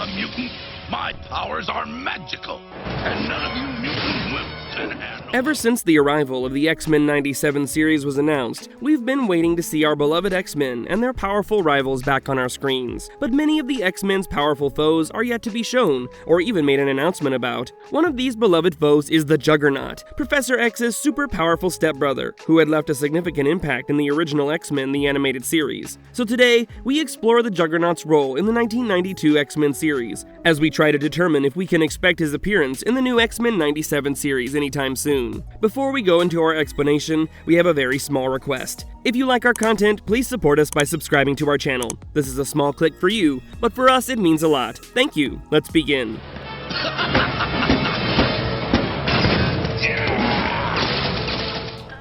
a mutant. My powers are magical, and none of you mutant wimps can handle. Ever since the arrival of the X-Men 97 series was announced, we've been waiting to see our beloved X-Men and their powerful rivals back on our screens. But many of the X-Men's powerful foes are yet to be shown, or even made an announcement about. One of these beloved foes is the Juggernaut, Professor X's super powerful stepbrother, who had left a significant impact in the original X-Men the animated series. So today, we explore the Juggernaut's role in the 1992 X-Men series, as we try to determine if we can expect his appearance in the new X-Men 97 series anytime soon. Before we go into our explanation, we have a very small request. If you like our content, please support us by subscribing to our channel. This is a small click for you, but for us it means a lot. Thank you. Let's begin.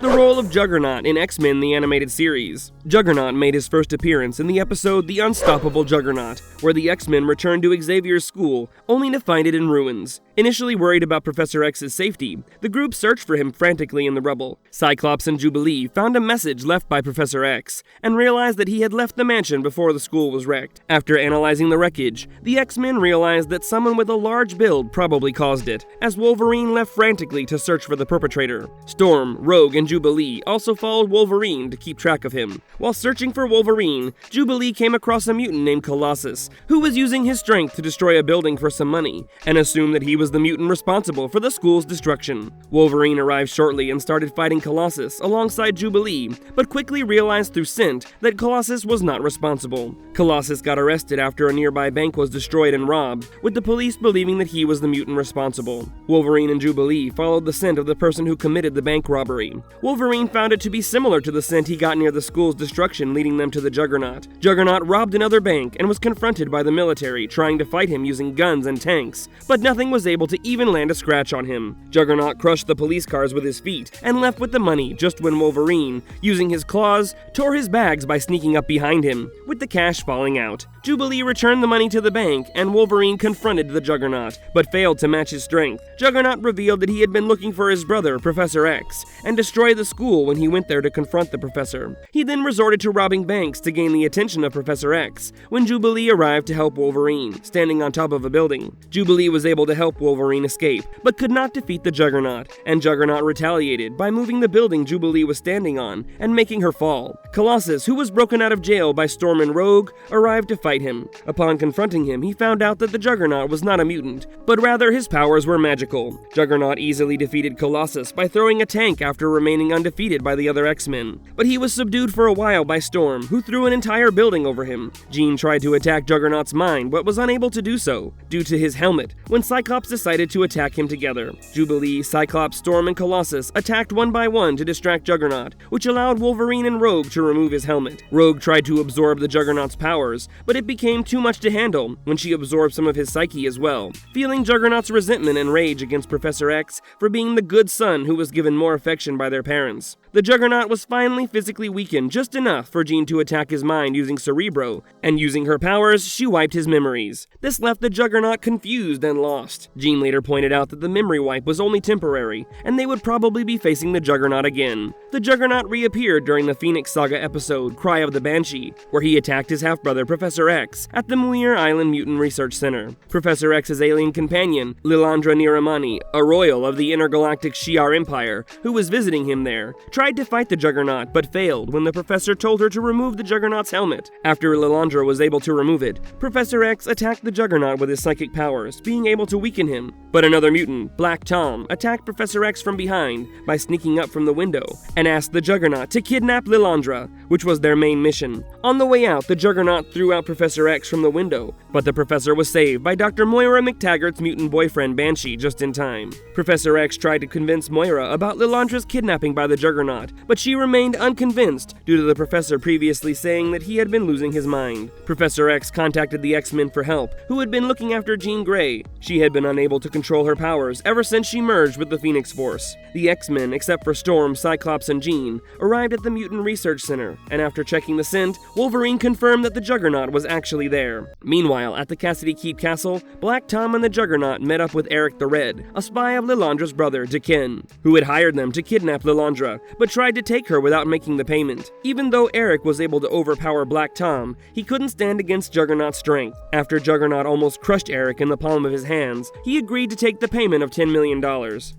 The role of Juggernaut in X-Men the animated series. Juggernaut made his first appearance in the episode The Unstoppable Juggernaut, where the X-Men returned to Xavier's school, only to find it in ruins. Initially worried about Professor X's safety, the group searched for him frantically in the rubble. Cyclops and Jubilee found a message left by Professor X, and realized that he had left the mansion before the school was wrecked. After analyzing the wreckage, the X-Men realized that someone with a large build probably caused it, as Wolverine left frantically to search for the perpetrator. Storm, Rogue, and Jubilee also followed Wolverine to keep track of him. While searching for Wolverine, Jubilee came across a mutant named Colossus, who was using his strength to destroy a building for some money, and assumed that he was the mutant responsible for the school's destruction. Wolverine arrived shortly and started fighting Colossus alongside Jubilee, but quickly realized through scent that Colossus was not responsible. Colossus got arrested after a nearby bank was destroyed and robbed, with the police believing that he was the mutant responsible. Wolverine and Jubilee followed the scent of the person who committed the bank robbery. Wolverine found it to be similar to the scent he got near the school's destruction, leading them to the Juggernaut. Juggernaut robbed another bank and was confronted by the military, trying to fight him using guns and tanks, but nothing was able to even land a scratch on him. Juggernaut crushed the police cars with his feet and left with the money just when Wolverine, using his claws, tore his bags by sneaking up behind him, with the cash falling out. Jubilee returned the money to the bank, and Wolverine confronted the Juggernaut, but failed to match his strength. Juggernaut revealed that he had been looking for his brother, Professor X, and destroyed the school when he went there to confront the professor. He then resorted to robbing banks to gain the attention of Professor X, when Jubilee arrived to help Wolverine, standing on top of a building. Jubilee was able to help Wolverine escape, but could not defeat the Juggernaut, and Juggernaut retaliated by moving the building Jubilee was standing on and making her fall. Colossus, who was broken out of jail by Storm and Rogue, arrived to fight him. Upon confronting him, he found out that the Juggernaut was not a mutant, but rather his powers were magical. Juggernaut easily defeated Colossus by throwing a tank after remaining undefeated by the other X-Men, but he was subdued for a while by Storm, who threw an entire building over him. Jean tried to attack Juggernaut's mind, but was unable to do so, due to his helmet, when Cyclops decided to attack him together. Jubilee, Cyclops, Storm, and Colossus attacked one by one to distract Juggernaut, which allowed Wolverine and Rogue to remove his helmet. Rogue tried to absorb the Juggernaut's powers, but it became too much to handle when she absorbed some of his psyche as well, feeling Juggernaut's resentment and rage against Professor X for being the good son who was given more affection by their parents. The Juggernaut was finally physically weakened just enough for Jean to attack his mind using Cerebro, and using her powers, she wiped his memories. This left the Juggernaut confused and lost. Jean later pointed out that the memory wipe was only temporary, and they would probably be facing the Juggernaut again. The Juggernaut reappeared during the Phoenix Saga episode Cry of the Banshee, where he attacked his half-brother Professor X at the Muir Island Mutant Research Center. Professor X's alien companion, Lilandra Niramani, a royal of the intergalactic Shi'ar Empire, who was visiting him there, tried to fight the Juggernaut but failed when the professor told her to remove the Juggernaut's helmet. After Lilandra was able to remove it, Professor X attacked the Juggernaut with his psychic powers, being able to weaken him. But another mutant, Black Tom, attacked Professor X from behind by sneaking up from the window and asked the Juggernaut to kidnap Lilandra, which was their main mission. On the way out, the Juggernaut threw out Professor X from the window, but the professor was saved by Dr. Moira McTaggart's mutant boyfriend Banshee just in time. Professor X tried to convince Moira about Lilandra's kidnapping by the Juggernaut, but she remained unconvinced due to the professor previously saying that he had been losing his mind. Professor X contacted the X-Men for help, who had been looking after Jean Grey. She had been unable to control her powers ever since she merged with the Phoenix Force. The X-Men, except for Storm, Cyclops, and Jean, arrived at the Mutant Research Center, and after checking the scent, Wolverine confirmed that the Juggernaut was actually there. Meanwhile, at the Cassidy Keep Castle, Black Tom and the Juggernaut met up with Eric the Red, a spy of Lilandra's brother, Deken, who had hired them to kidnap Lilandra, but tried to take her without making the payment. Even Even though Eric was able to overpower Black Tom, he couldn't stand against Juggernaut's strength. After Juggernaut almost crushed Eric in the palm of his hands, he agreed to take the payment of $10 million.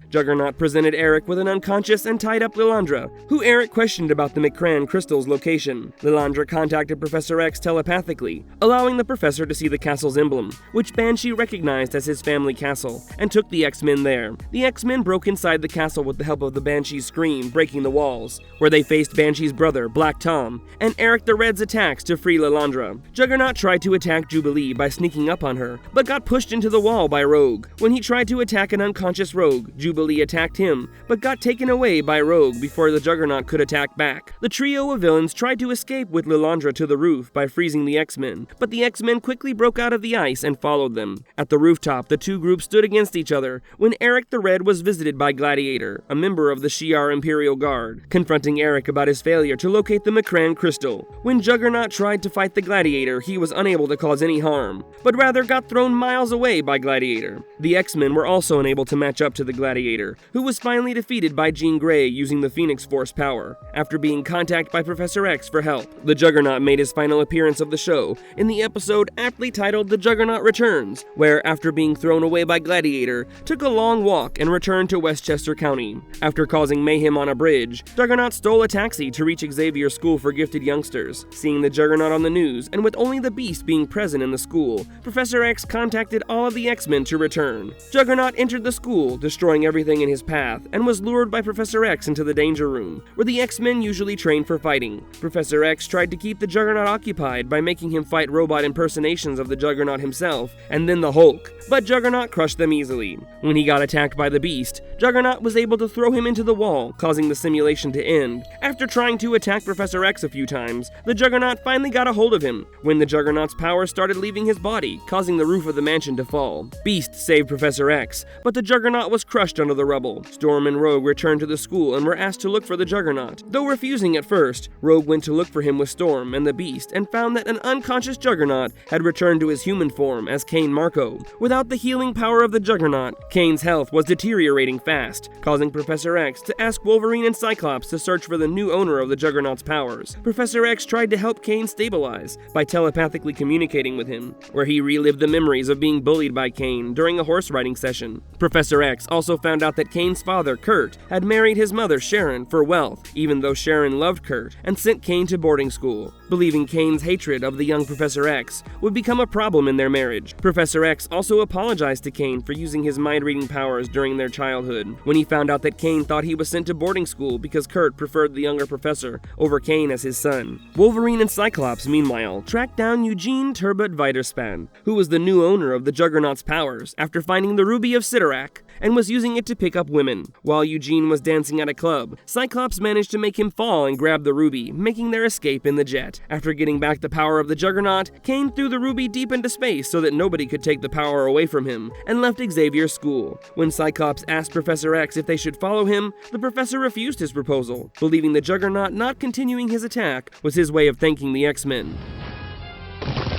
Juggernaut presented Eric with an unconscious and tied-up Lilandra, who Eric questioned about the McCran crystal's location. Lilandra contacted Professor X telepathically, allowing the professor to see the castle's emblem, which Banshee recognized as his family castle, and took the X-Men there. The X-Men broke inside the castle with the help of the Banshee's scream breaking the walls, where they faced Banshee's brother, Black Tom, and Eric the Red's attacks to free Lilandra. Juggernaut tried to attack Jubilee by sneaking up on her, but got pushed into the wall by Rogue. When he tried to attack an unconscious Rogue, Jubilee attacked him, but got taken away by Rogue before the Juggernaut could attack back. The trio of villains tried to escape with Lilandra to the roof by freezing the X-Men, but the X-Men quickly broke out of the ice and followed them. At the rooftop, the two groups stood against each other when Eric the Red was visited by Gladiator, a member of the Shi'ar Imperial Guard, confronting Eric about his failure to locate the McCran crystal. When Juggernaut tried to fight the Gladiator, he was unable to cause any harm, but rather got thrown miles away by Gladiator. The X-Men were also unable to match up to the Gladiator, who was finally defeated by Jean Grey using the Phoenix Force power, after being contacted by Professor X for help. The Juggernaut made his final appearance of the show in the episode aptly titled The Juggernaut Returns, where, after being thrown away by Gladiator, took a long walk and returned to Westchester County. After causing mayhem on a bridge, Juggernaut stole a taxi to reach Xavier's school for gifted youngsters. Seeing the Juggernaut on the news, and with only the Beast being present in the school, Professor X contacted all of the X-Men to return. Juggernaut entered the school, destroying everything in his path, and was lured by Professor X into the Danger Room, where the X-Men usually train for fighting. Professor X tried to keep the Juggernaut occupied by making him fight robot impersonations of the Juggernaut himself, and then the Hulk, but Juggernaut crushed them easily. When he got attacked by the Beast, Juggernaut was able to throw him into the wall, causing the simulation to end. After trying to attack Professor X a few times, the Juggernaut finally got a hold of him, when the Juggernaut's power started leaving his body, causing the roof of the mansion to fall. Beast saved Professor X, but the Juggernaut was crushed under the rubble. Storm and Rogue returned to the school and were asked to look for the Juggernaut. Though refusing at first, Rogue went to look for him with Storm and the Beast and found that an unconscious Juggernaut had returned to his human form as Cain Marco. Without the healing power of the Juggernaut, Cain's health was deteriorating fast, causing Professor X to ask Wolverine and Cyclops to search for the new owner of the Juggernaut's powers. Professor X tried to help Cain stabilize by telepathically communicating with him, where he relived the memories of being bullied by Cain during a horse riding session. Professor X also found out that Cain's father, Kurt, had married his mother, Sharon, for wealth, even though Sharon loved Kurt, and sent Cain to boarding school, believing Cain's hatred of the young Professor X would become a problem in their marriage. Professor X also apologized to Cain for using his mind-reading powers during their childhood, when he found out that Cain thought he was sent to boarding school because Kurt preferred the younger professor over Cain as his son. Wolverine and Cyclops, meanwhile, tracked down Eugene Turbot Viterspan, who was the new owner of the Juggernaut's powers after finding the Ruby of Sidorak, and was using it to pick up women. While Eugene was dancing at a club, Cyclops managed to make him fall and grab the Ruby, making their escape in the jet. After getting back the power of the Juggernaut, Cain threw the Ruby deep into space so that nobody could take the power away from him, and left Xavier's school. When Cyclops asked Professor X if they should follow him, the professor refused his proposal, believing the Juggernaut not continuing his attack was his way of thanking the X-Men.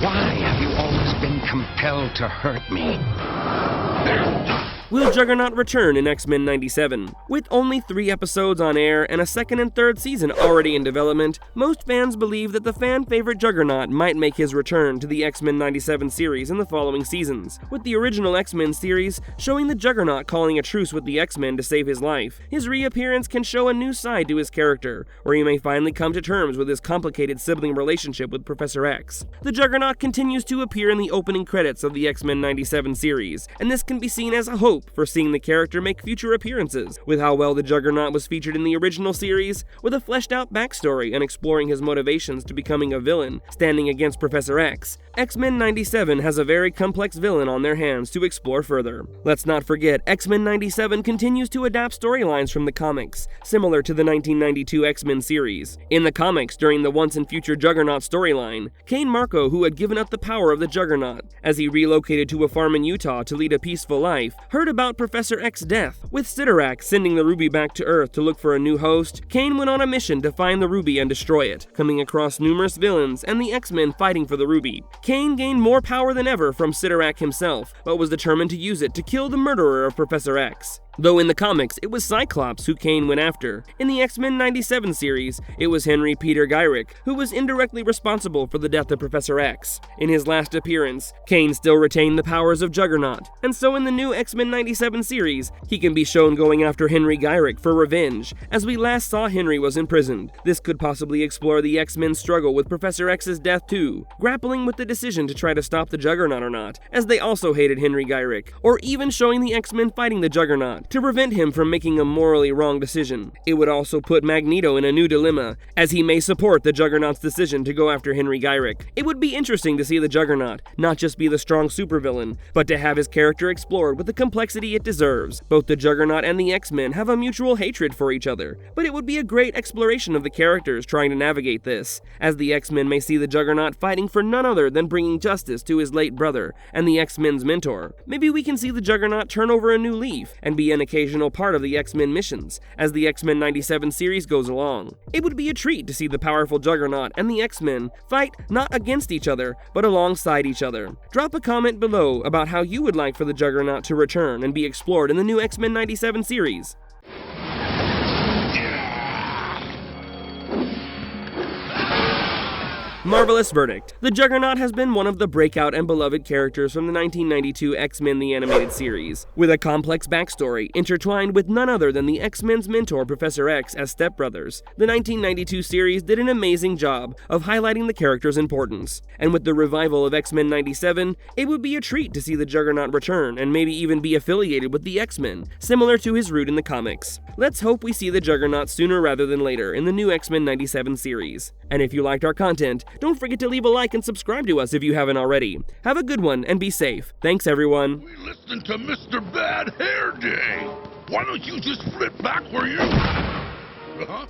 Why have you always been compelled to hurt me? Will Juggernaut return in X-Men 97? With only 3 episodes on air and a second and third season already in development, most fans believe that the fan-favorite Juggernaut might make his return to the X-Men 97 series in the following seasons, with the original X-Men series showing the Juggernaut calling a truce with the X-Men to save his life. His reappearance can show a new side to his character, where he may finally come to terms with his complicated sibling relationship with Professor X. The Juggernaut continues to appear in the opening credits of the X-Men 97 series, and this can be seen as a hope for seeing the character make future appearances. With how well the Juggernaut was featured in the original series, with a fleshed out backstory and exploring his motivations to becoming a villain, standing against Professor X, X-Men 97 has a very complex villain on their hands to explore further. Let's not forget, X-Men 97 continues to adapt storylines from the comics, similar to the 1992 X-Men series. In the comics, during the Once and Future Juggernaut storyline, Cain Marco, who had given up the power of the Juggernaut as he relocated to a farm in Utah to lead a peaceful life, heard about Professor X's death. With Sidorak sending the Ruby back to Earth to look for a new host, Cain went on a mission to find the Ruby and destroy it, coming across numerous villains and the X-Men fighting for the Ruby. Cain gained more power than ever from Sidorak himself, but was determined to use it to kill the murderer of Professor X. though in the comics it was Cyclops who Kane went after. In the X-Men 97 series, it was Henry Peter Gyrick who was indirectly responsible for the death of Professor X. In his last appearance, Kane still retained the powers of Juggernaut, and so in the new X-Men 97 series, he can be shown going after Henry Gyrick for revenge. As we last saw, Henry was imprisoned. This could possibly explore the X-Men's struggle with Professor X's death too, grappling with the decision to try to stop the Juggernaut or not, as they also hated Henry Gyrick, or even showing the X-Men fighting the Juggernaut to prevent him from making a morally wrong decision. It would also put Magneto in a new dilemma, as he may support the Juggernaut's decision to go after Henry Gyrick. It would be interesting to see the Juggernaut not just be the strong supervillain, but to have his character explored with the complexity it deserves. Both the Juggernaut and the X-Men have a mutual hatred for each other, but it would be a great exploration of the characters trying to navigate this, as the X-Men may see the Juggernaut fighting for none other than bringing justice to his late brother and the X-Men's mentor. Maybe we can see the Juggernaut turn over a new leaf and be an occasional part of the X-Men missions as the X-Men 97 series goes along. It would be a treat to see the powerful Juggernaut and the X-Men fight not against each other, but alongside each other. Drop a comment below about how you would like for the Juggernaut to return and be explored in the new X-Men 97 series. Marvelous verdict. The Juggernaut has been one of the breakout and beloved characters from the 1992 X-Men the Animated Series, with a complex backstory intertwined with none other than the X-Men's mentor Professor X as stepbrothers. The 1992 series did an amazing job of highlighting the character's importance, and with the revival of X-Men 97, it would be a treat to see the Juggernaut return and maybe even be affiliated with the X-Men, similar to his route in the comics. Let's hope we see the Juggernaut sooner rather than later in the new X-Men 97 series. And if you liked our content, don't forget to leave a like and subscribe to us if you haven't already. Have a good one and be safe. Thanks, everyone. We listen to Mr. Bad Hair Day. Why don't you just flip back where you... Huh?